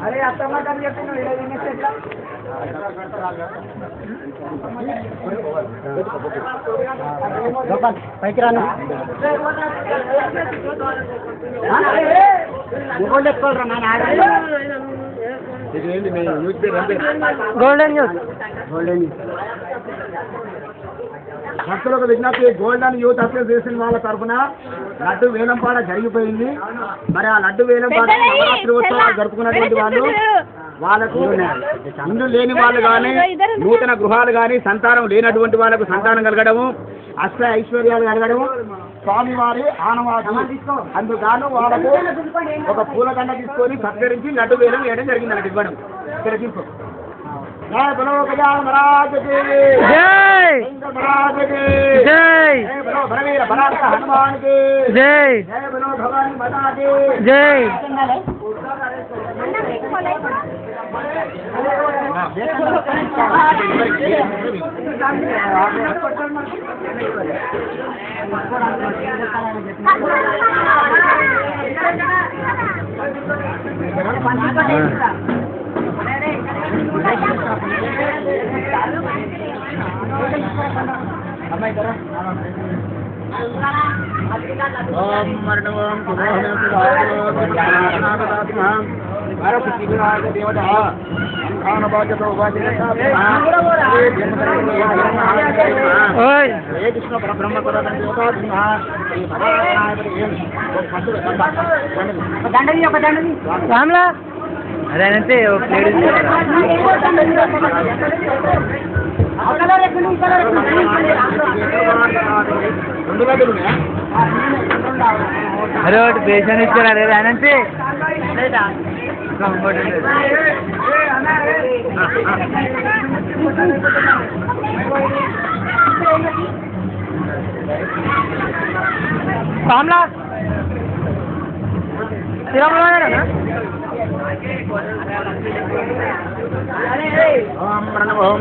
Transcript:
अरे आता मटन घेतो ना पैकी राहणार గోల్డెన్ యూత్ భక్తులకు విజ్ఞప్తి గోల్డెన్ యూత్ అసోసియేషన్ వాళ్ళ తరఫున లడ్డు వేలంపాట జరిగిపోయింది. మరి ఆ లడ్డు వేలంపాట నవరాత్రి ఉత్సవాలు జరుపుకున్నటువంటి వాళ్ళకు ఇల్లు లేని వాళ్ళు కానీ నూతన గృహాలు కానీ సంతానం లేనటువంటి వాళ్ళకు సంతానం కలగడము అష్ట ఐశ్వర్యాలు కలగడము స్వామివారి ఆనవాసం. అందుకు వాళ్ళకు ఒక పూలదండ తీసుకొని సత్కరించి లడ్డు వేలం వేయడం జరిగింది. అన్నట్టు ఇవ్వడం ఇక్కడ తీసుకో. जय बोलो गजानन महाराज की जय, महाराज की जय, बोलो भरवीर भरात हनुमान की जय, जय बोलो भवानी माता की जय. ओम मरणवम देवता कृष्ण परब्रह्म देवता అదేనంటే అరే ఒకటి పేషెంట్ ఇచ్చారు. అదే అనంటే కామ్లా ఓం ప్రణవం